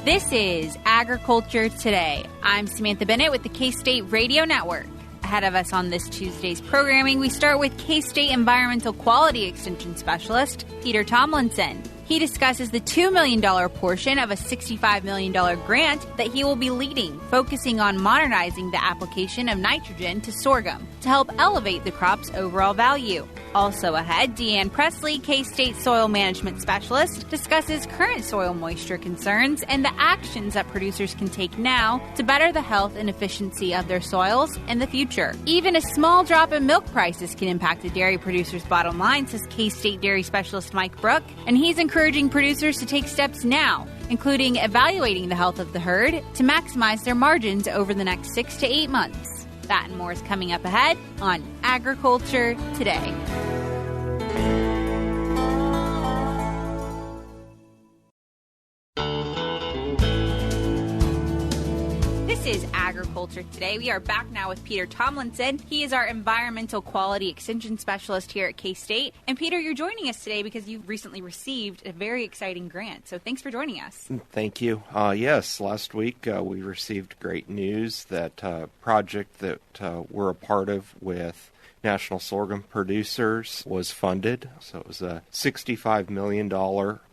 This is Agriculture Today. I'm Samantha Bennett with the K-State Radio Network. Ahead of us on this Tuesday's programming, we start with K-State Environmental Quality Extension Specialist, Peter Tomlinson. He discusses the $2 million portion of a $65 million grant that he will be leading, focusing on modernizing the application of nitrogen to sorghum to help elevate the crop's overall value. Also ahead, Deann Presley, K-State Soil Management Specialist, discusses current soil moisture concerns and the actions that producers can take now to better the health and efficiency of their soils in the future. Even a small drop in milk prices can impact a dairy producer's bottom line, says K-State Dairy Specialist Mike Brouk, and he's encouraging producers to take steps now, including evaluating the health of the herd to maximize their margins over the next 6 to 8 months. That and more is coming up ahead on Agriculture Today. This is Agriculture Today. We are back now with Peter Tomlinson. He is our Environmental Quality Extension Specialist here at K-State. And Peter, you're joining us today because you've recently received a very exciting grant. So thanks for joining us. Thank you. Yes, last week we received great news that project that we're a part of with National Sorghum Producers was funded. So it was a $65 million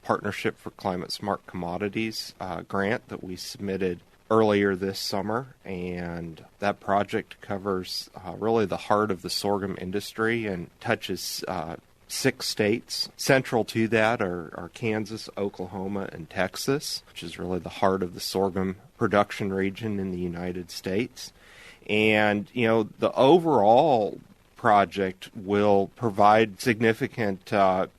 Partnership for Climate Smart Commodities grant that we submitted earlier this summer, and that project covers really the heart of the sorghum industry and touches 6 states. Central to that are Kansas, Oklahoma, and Texas, which is really the heart of the sorghum production region in the United States. And, you know, the overall project will provide significant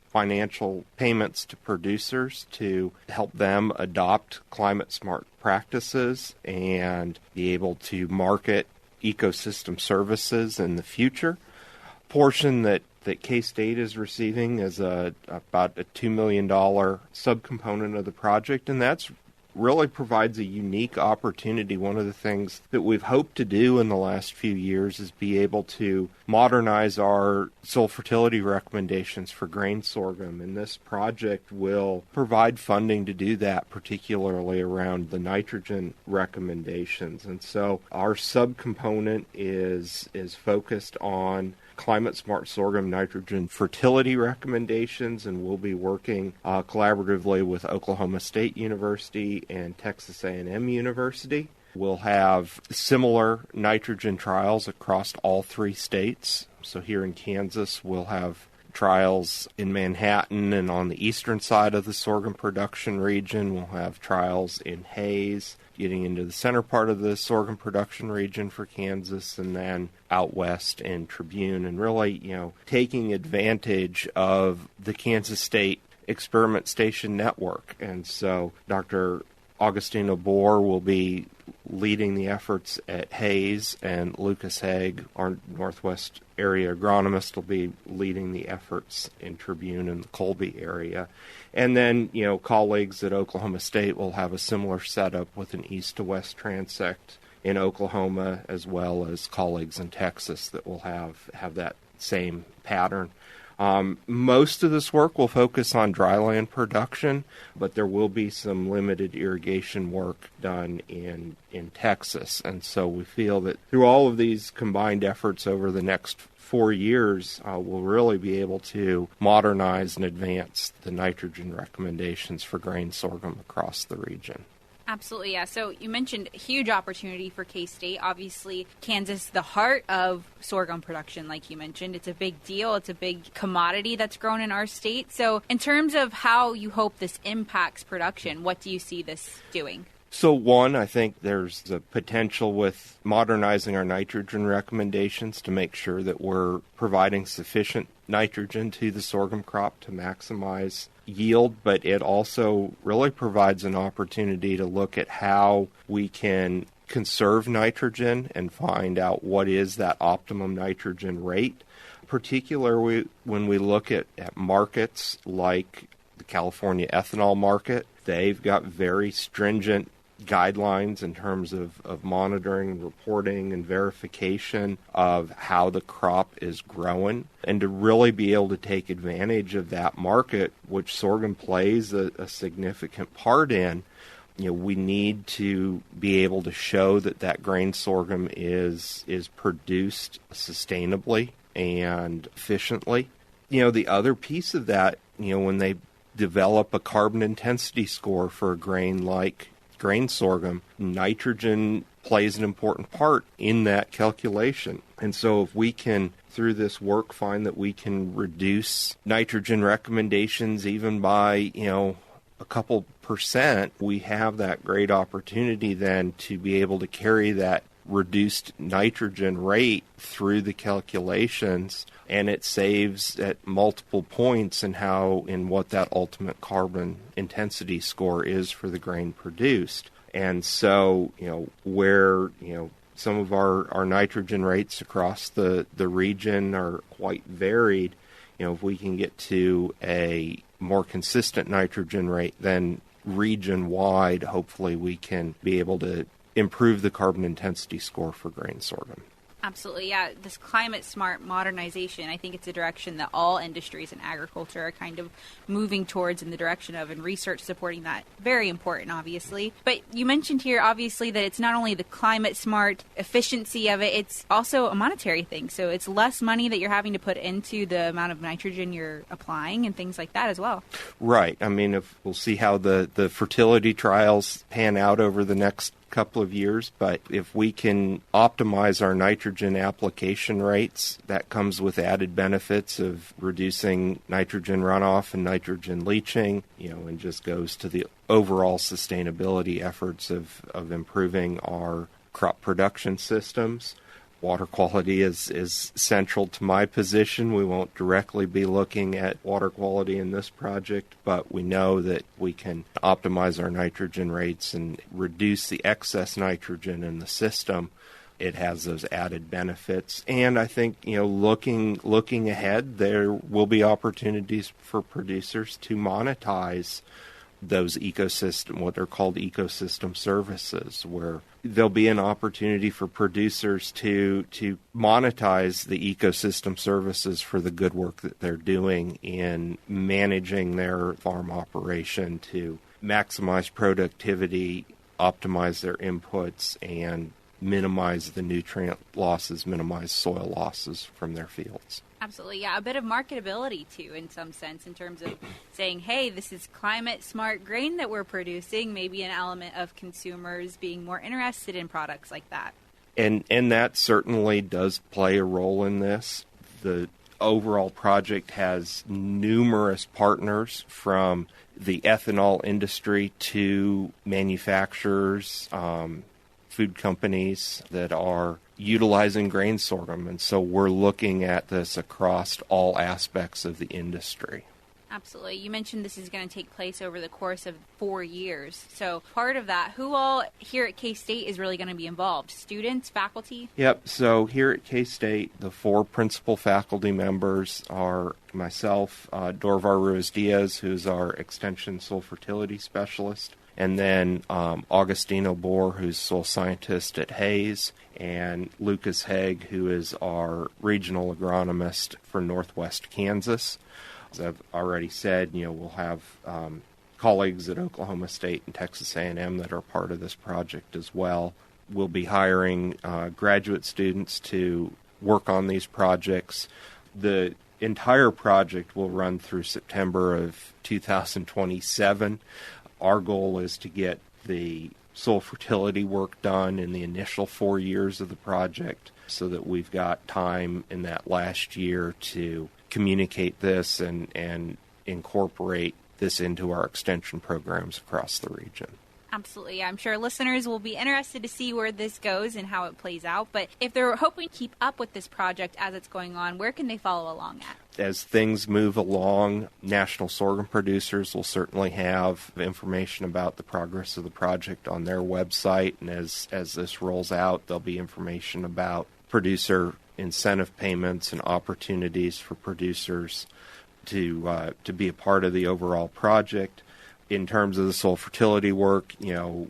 financial payments to producers to help them adopt climate-smart practices and be able to market ecosystem services in the future. Portion that K-State is receiving is about a $2 million subcomponent of the project, and that's really provides a unique opportunity. One of the things that we've hoped to do in the last few years is be able to modernize our soil fertility recommendations for grain sorghum, and this project will provide funding to do that, particularly around the nitrogen recommendations. And so our subcomponent is focused on climate smart sorghum nitrogen fertility recommendations, and we'll be working collaboratively with Oklahoma State University and Texas A&M University. We'll have similar nitrogen trials across all 3 states. So here in Kansas, we'll have trials in Manhattan and on the eastern side of the sorghum production region. We'll have trials in Hays, getting into the center part of the sorghum production region for Kansas, and then out west in Tribune, and really, you know, taking advantage of the Kansas State Experiment Station Network. And so Dr. Augustino Bohr will be leading the efforts at Hays, and Lucas Haig, our Northwest area agronomist, will be leading the efforts in Tribune and the Colby area. And then, you know, colleagues at Oklahoma State will have a similar setup with an east to west transect in Oklahoma, as well as colleagues in Texas that will have that same pattern. Most of this work will focus on dryland production, but there will be some limited irrigation work done in Texas. And so we feel that through all of these combined efforts over the next 4 years, we'll really be able to modernize and advance the nitrogen recommendations for grain sorghum across the region. Absolutely, yeah. So you mentioned a huge opportunity for K-State. Obviously, Kansas, the heart of sorghum production, like you mentioned. It's a big deal. It's a big commodity that's grown in our state. So in terms of how you hope this impacts production, what do you see this doing? So one, I think there's the potential with modernizing our nitrogen recommendations to make sure that we're providing sufficient nitrogen to the sorghum crop to maximize yield, but it also really provides an opportunity to look at how we can conserve nitrogen and find out what is that optimum nitrogen rate, particularly when we look at markets like the California ethanol market. They've got very stringent guidelines in terms of monitoring, reporting, and verification of how the crop is growing. And to really be able to take advantage of that market, which sorghum plays a significant part in, we need to be able to show that grain sorghum is produced sustainably and efficiently. The other piece of that, when they develop a carbon intensity score for a grain like grain sorghum, nitrogen plays an important part in that calculation. And so if we can, through this work, find that we can reduce nitrogen recommendations even by, a couple percent, we have that great opportunity then to be able to carry that reduced nitrogen rate through the calculations, and it saves at multiple points in what that ultimate carbon intensity score is for the grain produced. And so, where, some of our nitrogen rates across the region are quite varied, if we can get to a more consistent nitrogen rate, then region-wide, hopefully we can be able to improve the carbon intensity score for grain sorghum. Absolutely, yeah. This climate-smart modernization, I think it's a direction that all industries in agriculture are kind of moving towards in the direction of, and research supporting that. Very important, obviously. But you mentioned here, obviously, that it's not only the climate-smart efficiency of it, it's also a monetary thing. So it's less money that you're having to put into the amount of nitrogen you're applying and things like that as well. Right. I mean, if we'll see how the fertility trials pan out over the next couple of years, but if we can optimize our nitrogen application rates, that comes with added benefits of reducing nitrogen runoff and nitrogen leaching, and just goes to the overall sustainability efforts of improving our crop production systems. Water quality is central to my position. We won't directly be looking at water quality in this project, but we know that we can optimize our nitrogen rates and reduce the excess nitrogen in the system. It has those added benefits. And I think, looking ahead, there will be opportunities for producers to monetize those what are called ecosystem services, where there'll be an opportunity for producers to monetize the ecosystem services for the good work that they're doing in managing their farm operation to maximize productivity, optimize their inputs, and minimize the nutrient losses, minimize soil losses from their fields. Absolutely, yeah. A bit of marketability, too, in some sense, in terms of saying, hey, this is climate-smart grain that we're producing, maybe an element of consumers being more interested in products like that. And that certainly does play a role in this. The overall project has numerous partners, from the ethanol industry to manufacturers, food companies that are utilizing grain sorghum. And so we're looking at this across all aspects of the industry. Absolutely. You mentioned this is going to take place over the course of 4 years. So part of that, who all here at K-State is really going to be involved? Students, faculty? Yep. So here at K-State, the 4 principal faculty members are myself, Dorvar Ruiz-Diaz, who's our Extension Soil Fertility Specialist, and then Augustino Bohr, who's soil scientist at Hayes, and Lucas Haig, who is our regional agronomist for Northwest Kansas. As I've already said, we'll have colleagues at Oklahoma State and Texas A&M that are part of this project as well. We'll be hiring graduate students to work on these projects. The entire project will run through September of 2027. Our goal is to get the soil fertility work done in the initial 4 years of the project, so that we've got time in that last year to communicate this and incorporate this into our extension programs across the region. Absolutely. I'm sure listeners will be interested to see where this goes and how it plays out. But if they're hoping to keep up with this project as it's going on, where can they follow along at? As things move along, national sorghum producers will certainly have information about the progress of the project on their website. And as this rolls out, there'll be information about producer incentive payments and opportunities for producers to be a part of the overall project. In terms of the soil fertility work, we're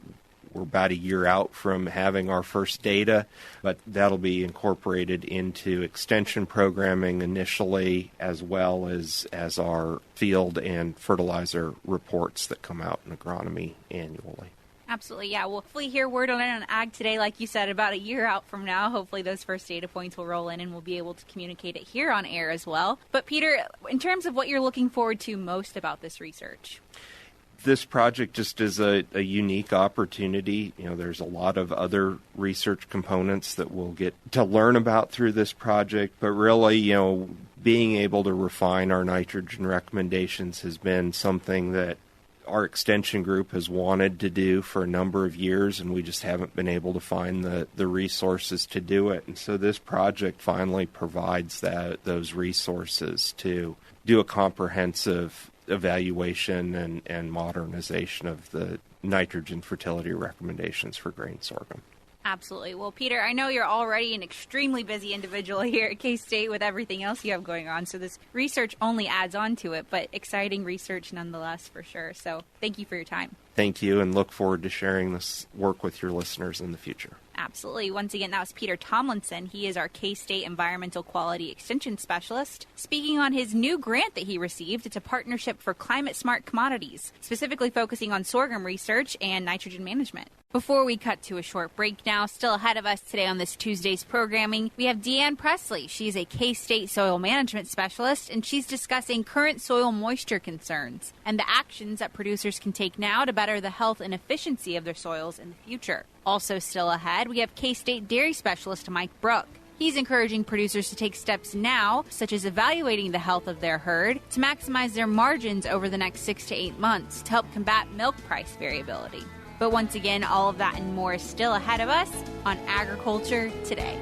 about a year out from having our first data, but that'll be incorporated into extension programming initially, as well as our field and fertilizer reports that come out in agronomy annually. Absolutely, yeah. We'll hopefully hear word on it on Ag Today, like you said, about a year out from now. Hopefully those first data points will roll in and we'll be able to communicate it here on air as well. But Peter, in terms of what you're looking forward to most about this research? This project just is a unique opportunity. There's a lot of other research components that we'll get to learn about through this project, but really, being able to refine our nitrogen recommendations has been something that our extension group has wanted to do for a number of years, and we just haven't been able to find the resources to do it. And so this project finally provides those resources to do a comprehensive evaluation and modernization of the nitrogen fertility recommendations for grain sorghum. Absolutely. Well, Peter, I know you're already an extremely busy individual here at K-State with everything else you have going on, so this research only adds on to it, but exciting research nonetheless for sure. So thank you for your time. Thank you, and look forward to sharing this work with your listeners in the future. Absolutely. Once again, that was Peter Tomlinson. He is our K-State Environmental Quality Extension Specialist, speaking on his new grant that he received. It's a partnership for climate-smart commodities, specifically focusing on sorghum research and nitrogen management. Before we cut to a short break now, still ahead of us today on this Tuesday's programming, we have Deann Presley. She's a K-State soil management specialist, and she's discussing current soil moisture concerns and the actions that producers can take now to better the health and efficiency of their soils in the future. Also still ahead, we have K-State dairy specialist Mike Brouk. He's encouraging producers to take steps now, such as evaluating the health of their herd, to maximize their margins over the next 6 to 8 months to help combat milk price variability. But once again, all of that and more is still ahead of us on Agriculture Today.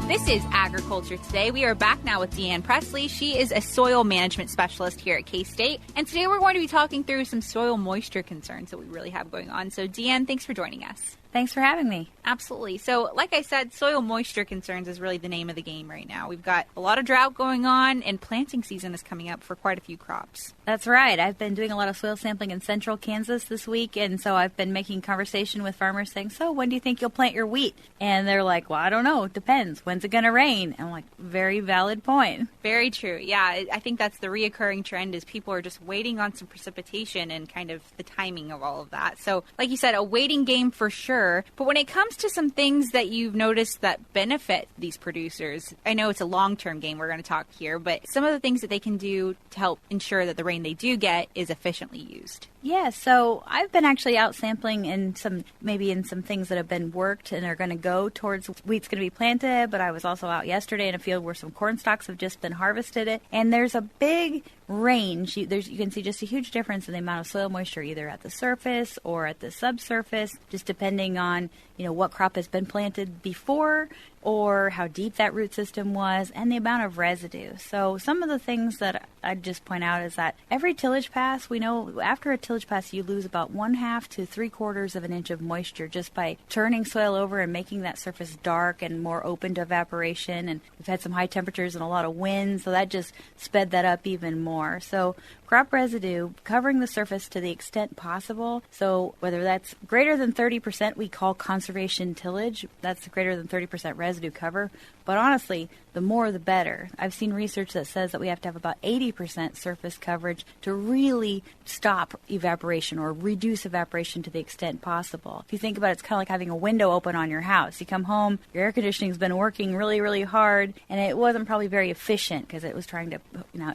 This is Agriculture Today. We are back now with Deann Presley. She is a soil management specialist here at K-State. And today we're going to be talking through some soil moisture concerns that we really have going on. So Deann, thanks for joining us. Thanks for having me. Absolutely. So, like I said, soil moisture concerns is really the name of the game right now. We've got a lot of drought going on, and planting season is coming up for quite a few crops. That's right. I've been doing a lot of soil sampling in central Kansas this week, and so I've been making conversation with farmers saying, so when do you think you'll plant your wheat? And they're like, well, I don't know. It depends. When's it going to rain? And I'm like, very valid point. Very true. Yeah, I think that's the reoccurring trend is people are just waiting on some precipitation and kind of the timing of all of that. So, like you said, a waiting game for sure. But when it comes to some things that you've noticed that benefit these producers, I know it's a long-term game we're going to talk here, but some of the things that they can do to help ensure that the rain they do get is efficiently used. Yeah, so I've been actually out sampling in some things that have been worked and are going to go towards wheat's going to be planted, but I was also out yesterday in a field where some corn stalks have just been harvested and there's a big range. You can see just a huge difference in the amount of soil moisture either at the surface or at the subsurface, just depending on, what crop has been planted before or how deep that root system was and the amount of residue. So some of the things that I'd just point out is that every tillage pass, we know after a tillage pass you lose about 1/2 to 3/4 of an inch of moisture just by turning soil over and making that surface dark and more open to evaporation. And we've had some high temperatures and a lot of wind, so that just sped that up even more. So crop residue, covering the surface to the extent possible. So whether that's greater than 30%, we call conservation tillage. That's greater than 30% residue cover. But honestly, the more the better. I've seen research that says that we have to have about 80% surface coverage to really stop evaporation or reduce evaporation to the extent possible. If you think about it, it's kind of like having a window open on your house. You come home, your air conditioning's been working really, really hard, and it wasn't probably very efficient because it was trying to,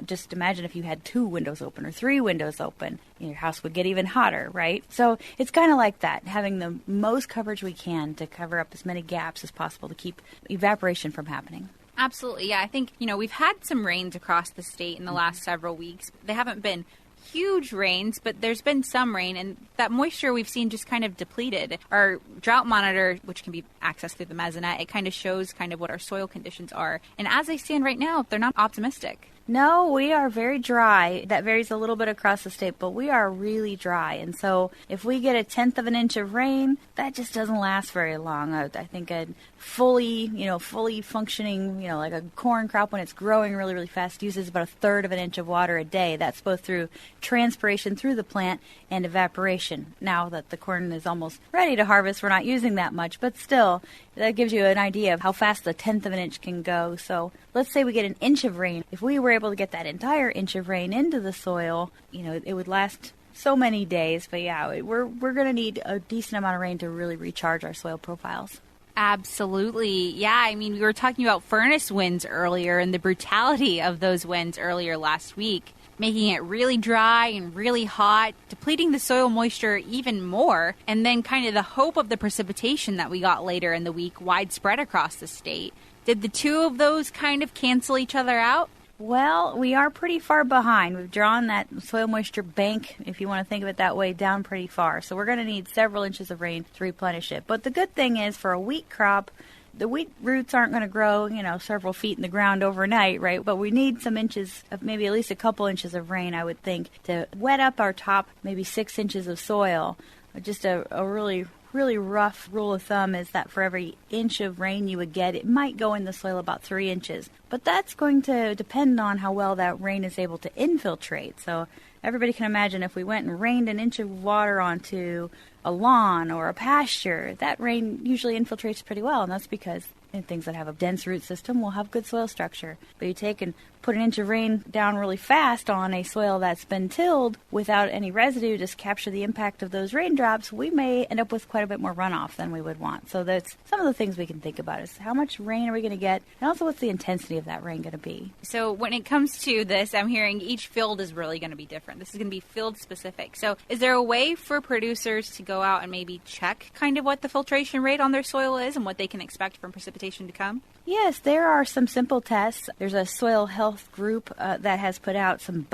just imagine if you had 2 windows open or 3 windows open, your house would get even hotter, right? So it's kind of like that, having the most coverage we can to cover up as many gaps as possible to keep evaporation from happening. Absolutely, yeah. I think, we've had some rains across the state in the last several weeks. They haven't been huge rains, but there's been some rain, and that moisture we've seen just kind of depleted. Our drought monitor, which can be accessed through the Mesonet, it kind of shows kind of what our soil conditions are. And as they stand right now, they're not optimistic. No, we are very dry. That varies a little bit across the state, but we are really dry. And so if we get 1/10 of an inch of rain, that just doesn't last very long. I think a fully functioning, like a corn crop when it's growing really, really fast uses about 1/3 of an inch of water a day. That's both through transpiration through the plant and evaporation. Now that the corn is almost ready to harvest, we're not using that much, but still, that gives you an idea of how fast the 1/10 of an inch can go. So let's say we get 1 inch of rain. If we were able to get that entire inch of rain into the soil, it would last so many days. But yeah, we're going to need a decent amount of rain to really recharge our soil profiles. Absolutely. Yeah, we were talking about furnace winds earlier and the brutality of those winds earlier last week, making it really dry and really hot, depleting the soil moisture even more, and then kind of the hope of the precipitation that we got later in the week widespread across the state. Did the two of those kind of cancel each other out? Well, we are pretty far behind. We've drawn that soil moisture bank, if you want to think of it that way, down pretty far. So we're going to need several inches of rain to replenish it. But the good thing is for a wheat crop, the wheat roots aren't going to grow, several feet in the ground overnight, right? But we need some inches of maybe at least a couple inches of rain, I would think, to wet up our top maybe 6 inches of soil. Just a really rough rule of thumb is that for every inch of rain you would get, it might go in the soil about 3 inches. But that's going to depend on how well that rain is able to infiltrate. So everybody can imagine if we went and rained 1 inch of water onto a lawn or a pasture, that rain usually infiltrates pretty well, and that's because things that have a dense root system will have good soil structure. But you take and put 1 inch of rain down really fast on a soil that's been tilled without any residue, just capture the impact of those raindrops, we may end up with quite a bit more runoff than we would want. So that's some of the things we can think about is how much rain are we going to get, and also what's the intensity of that rain going to be. So when it comes to this, I'm hearing each field is really going to be different. This is going to be field specific. So is there a way for producers to go out and maybe check kind of what the filtration rate on their soil is and what they can expect from precipitation to come? Yes, there are some simple tests. There's a soil health group that has put out some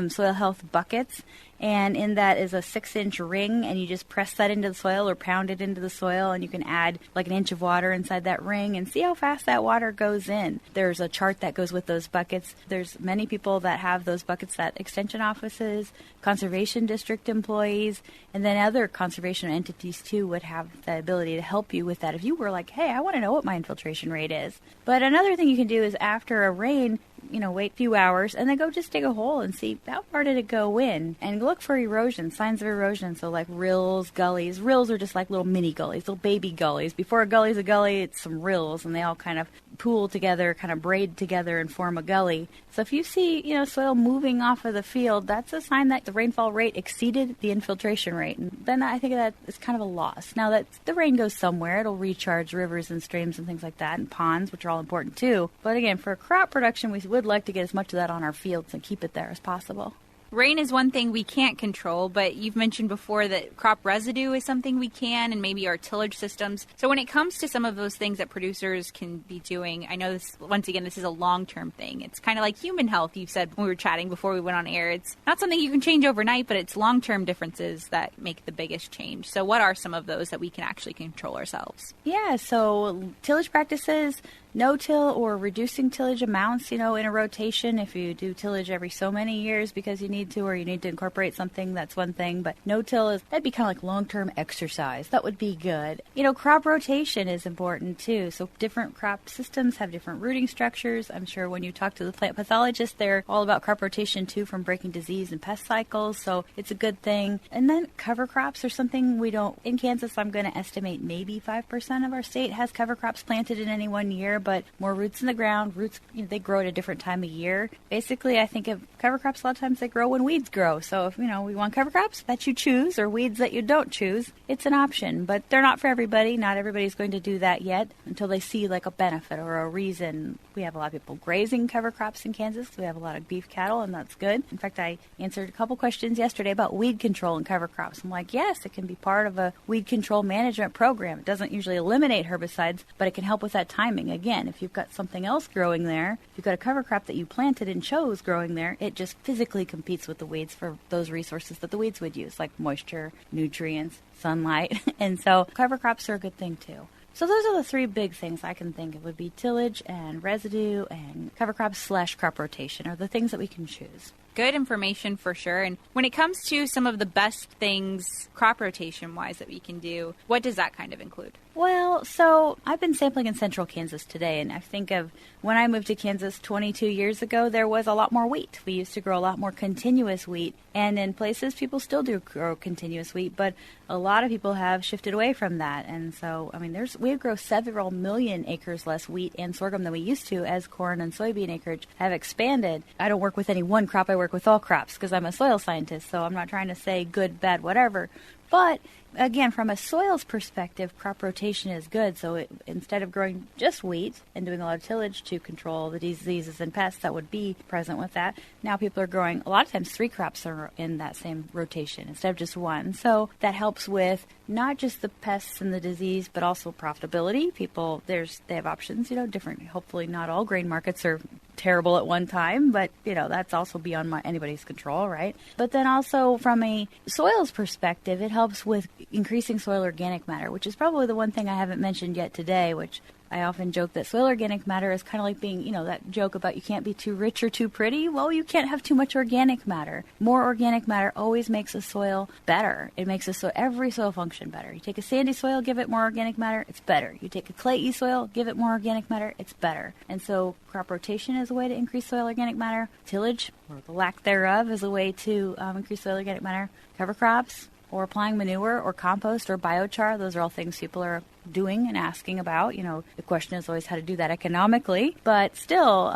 soil health buckets, and in that is a 6-inch ring, and you just press that into the soil or pound it into the soil, and you can add like 1 inch of water inside that ring and see how fast that water goes in. There's a chart that goes with those buckets. There's many people that have those buckets at extension offices, conservation district employees, and then other conservation entities too would have the ability to help you with that. If you were like, hey, I want to know what my infiltration rate is. But another thing you can do is after a rain, wait a few hours and then go just dig a hole and see how far did it go in, and look for erosion, signs of erosion. So like rills, gullies. Rills are just like little mini gullies, little baby gullies. Before a gully's a gully, it's some rills, and they all kind of pool together, kind of braid together and form a gully. So if you see, soil moving off of the field, that's a sign that the rainfall rate exceeded the infiltration rate. And then I think that is kind of a loss. Now that the rain goes somewhere, it'll recharge rivers and streams and things like that, and ponds, which are all important too. But again, for crop production, we would like to get as much of that on our fields and keep it there as possible. Rain is one thing we can't control, but you've mentioned before that crop residue is something we can, and maybe our tillage systems. So when it comes to some of those things that producers can be doing, I know this, once again, this is a long-term thing. It's kind of like human health, you said when we were chatting before we went on air. It's not something you can change overnight, but it's long-term differences that make the biggest change. So what are some of those that we can actually control ourselves? Yeah, so tillage practices, no-till or reducing tillage amounts, in a rotation. If you do tillage every so many years because you need to, or you need to incorporate something, that's one thing. But no-till that'd be kind of like long-term exercise. That would be good. Crop rotation is important too. So different crop systems have different rooting structures. I'm sure when you talk to the plant pathologist, they're all about crop rotation too, from breaking disease and pest cycles. So it's a good thing. And then cover crops are something we don't, in Kansas, I'm going to estimate maybe 5% of our state has cover crops planted in any one year. But more roots in the ground. Roots, they grow at a different time of year. Basically, I think of cover crops, a lot of times they grow when weeds grow. So if, we want cover crops that you choose or weeds that you don't choose, it's an option. But they're not for everybody. Not everybody's going to do that yet until they see like a benefit or a reason. We have a lot of people grazing cover crops in Kansas. We have a lot of beef cattle, and that's good. In fact, I answered a couple questions yesterday about weed control in cover crops. I'm like, yes, it can be part of a weed control management program. It doesn't usually eliminate herbicides, but it can help with that timing. Again, if you've got something else growing there, if you've got a cover crop that you planted and chose growing there, it just physically competes with the weeds for those resources that the weeds would use, like moisture, nutrients, sunlight. And so cover crops are a good thing too. So those are the three big things I can think of would be tillage and residue and cover crops / crop rotation are the things that we can choose. Good information for sure. And when it comes to some of the best things crop rotation wise that we can do, what does that kind of include? Well, so I've been sampling in central Kansas today, and I think of when I moved to Kansas 22 years ago, there was a lot more wheat. We used to grow a lot more continuous wheat, and in places people still do grow continuous wheat, but a lot of people have shifted away from that. And so, I mean, we grow several million acres less wheat and sorghum than we used to as corn and soybean acreage have expanded. I don't work with any one crop. I work with all crops because I'm a soil scientist, so I'm not trying to say good, bad, whatever. But again, from a soils perspective, crop rotation is good. So instead of growing just wheat and doing a lot of tillage to control the diseases and pests that would be present with that, now people are growing, a lot of times 3 crops are in that same rotation instead of just one. So that helps with not just the pests and the disease, but also profitability. People, they have options, different. Hopefully not all grain markets are terrible at one time, but that's also beyond anybody's control, right? But then also from a soils perspective, it helps with increasing soil organic matter, which is probably the one thing I haven't mentioned yet today, which I often joke that soil organic matter is kind of like being, that joke about you can't be too rich or too pretty. Well, you can't have too much organic matter. More organic matter always makes a soil better. It makes every soil function better. You take a sandy soil, give it more organic matter, it's better. You take a clayey soil, give it more organic matter, it's better. And so crop rotation is a way to increase soil organic matter. Tillage, or the lack thereof, is a way to increase soil organic matter. Cover crops, or applying manure or compost or biochar. Those are all things people are doing and asking about. The question is always how to do that economically. But still,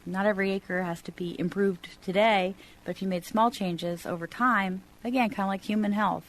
not every acre has to be improved today. But if you made small changes over time, again, kind of like human health,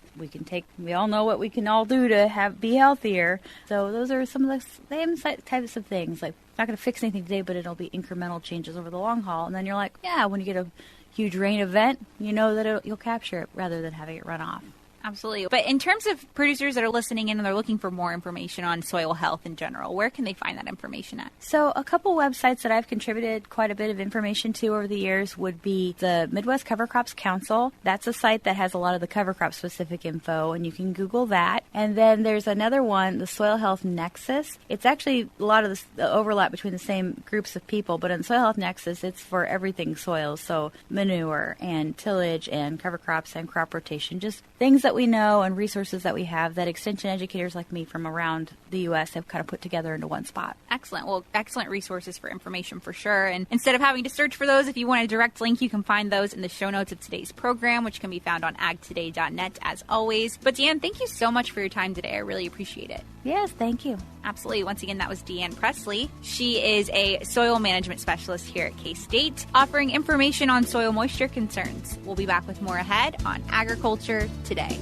we all know what we can all do to be healthier. So those are some of the same types of things. Like, not going to fix anything today, but it'll be incremental changes over the long haul. And then you're like, yeah, when you get a huge rain event, that you'll capture it rather than having it run off. Absolutely. But in terms of producers that are listening in and they're looking for more information on soil health in general, where can they find that information at? So a couple websites that I've contributed quite a bit of information to over the years would be the Midwest Cover Crops Council. That's a site that has a lot of the cover crop specific info, and you can Google that. And then there's another one, the Soil Health Nexus. It's actually a lot of the overlap between the same groups of people, but in Soil Health Nexus, it's for everything soils, so manure and tillage and cover crops and crop rotation, just things that we know and resources that we have that extension educators like me from around the U.S. have kind of put together into one spot. Excellent. Well, excellent resources for information for sure. And instead of having to search for those, if you want a direct link, you can find those in the show notes of today's program, which can be found on agtoday.net as always. But Deann, thank you so much for your time today. I really appreciate it. Yes, thank you. Absolutely. Once again, that was Deann Presley. She is a soil management specialist here at K-State, offering information on soil moisture concerns. We'll be back with more ahead on Agriculture Today.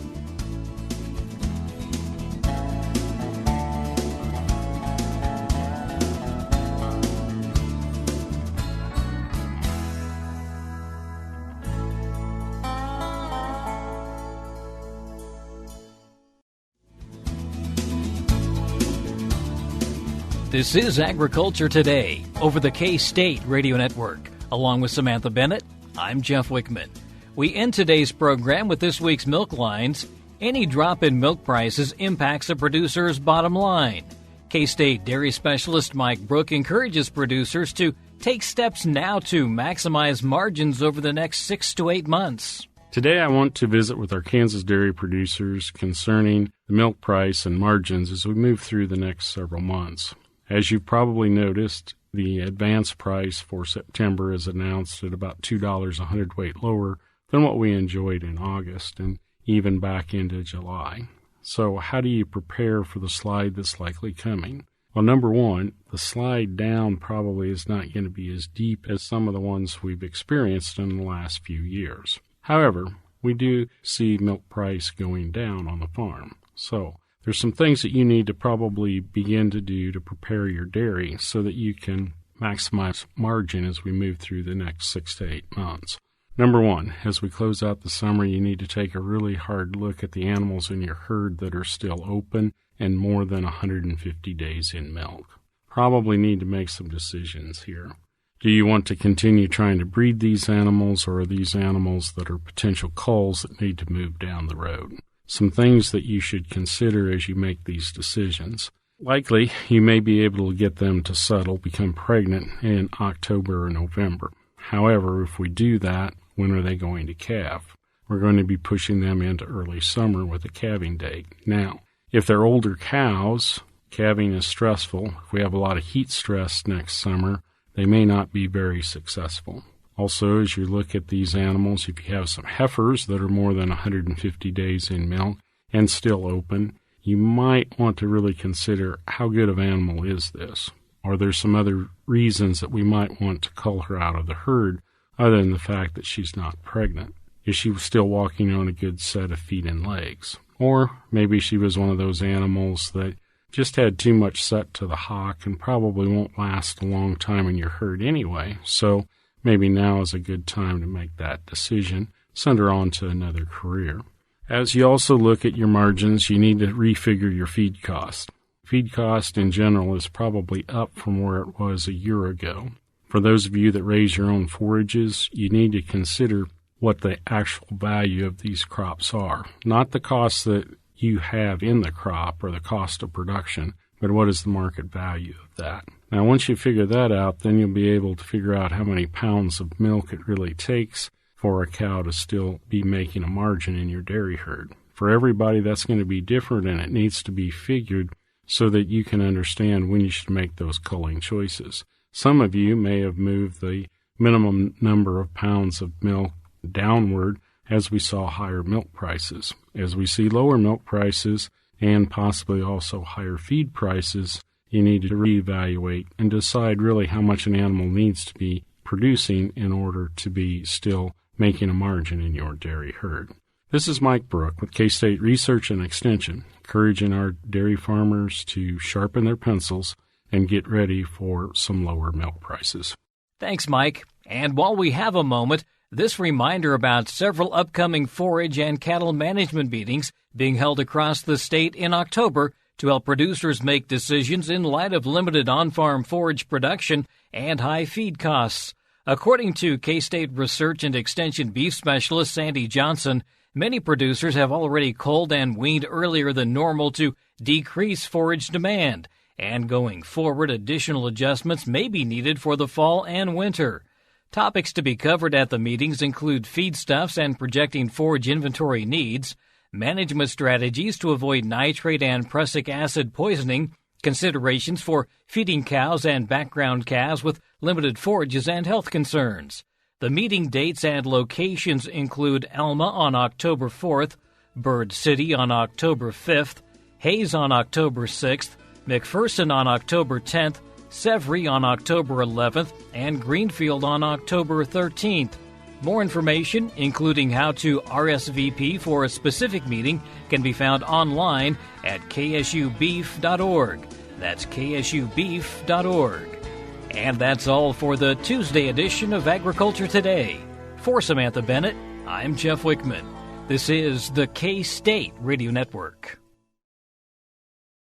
This is Agriculture Today over the K-State Radio Network. Along with Samantha Bennett, I'm Jeff Wickman. We end today's program with this week's milk lines. Any drop in milk prices impacts a producer's bottom line. K-State dairy specialist Mike Brouk encourages producers to take steps now to maximize margins over the next 6 to 8 months. Today I want to visit with our Kansas dairy producers concerning the milk price and margins as we move through the next several months. As you've probably noticed, the advance price for September is announced at about $2 a hundredweight lower than what we enjoyed in August and even back into July. So how do you prepare for the slide that's likely coming? Well, number one, the slide down probably is not going to be as deep as some of the ones we've experienced in the last few years. However, we do see milk price going down on the farm. So there's some things that you need to probably begin to do to prepare your dairy so that you can maximize margin as we move through the next 6 to 8 months. Number one, as we close out the summer, you need to take a really hard look at the animals in your herd that are still open and more than 150 days in milk. Probably need to make some decisions here. Do you want to continue trying to breed these animals, or are these animals that are potential culls that need to move down the road? Some things that you should consider as you make these decisions. Likely, you may be able to get them to settle, become pregnant in October or November. However, if we do that, when are they going to calve? We're going to be pushing them into early summer with a calving date. Now, if they're older cows, calving is stressful. If we have a lot of heat stress next summer, they may not be very successful. Also, as you look at these animals, if you have some heifers that are more than 150 days in milk and still open, you might want to really consider how good of an animal is this. Are there some other reasons that we might want to cull her out of the herd other than the fact that she's not pregnant? Is she still walking on a good set of feet and legs? Or maybe she was one of those animals that just had too much set to the hock and probably won't last a long time in your herd anyway. So maybe now is a good time to make that decision, send her on to another career. As you also look at your margins, you need to refigure your feed cost. Feed cost in general is probably up from where it was a year ago. For those of you that raise your own forages, you need to consider what the actual value of these crops are. Not the cost that you have in the crop or the cost of production, but what is the market value of that. Now, once you figure that out, then you'll be able to figure out how many pounds of milk it really takes for a cow to still be making a margin in your dairy herd. For everybody, that's going to be different, and it needs to be figured so that you can understand when you should make those culling choices. Some of you may have moved the minimum number of pounds of milk downward as we saw higher milk prices. As we see lower milk prices and possibly also higher feed prices, you need to reevaluate and decide really how much an animal needs to be producing in order to be still making a margin in your dairy herd. This is Mike Brouk with K-State Research and Extension, encouraging our dairy farmers to sharpen their pencils and get ready for some lower milk prices. Thanks, Mike. And while we have a moment, this reminder about several upcoming forage and cattle management meetings being held across the state in October to help producers make decisions in light of limited on-farm forage production and high feed costs. According to K-State Research and Extension beef specialist Sandy Johnson, many producers have already culled and weaned earlier than normal to decrease forage demand, and going forward, additional adjustments may be needed for the fall and winter. Topics to be covered at the meetings include feedstuffs and projecting forage inventory needs, management strategies to avoid nitrate and prussic acid poisoning, considerations for feeding cows and background calves with limited forages and health concerns. The meeting dates and locations include Alma on October 4th, Bird City on October 5th, Hayes on October 6th, McPherson on October 10th, Severy on October 11th, and Greenfield on October 13th. More information, including how to RSVP for a specific meeting, can be found online at ksubeef.org. That's ksubeef.org. And that's all for the Tuesday edition of Agriculture Today. For Samantha Bennett, I'm Jeff Wickman. This is the K-State Radio Network.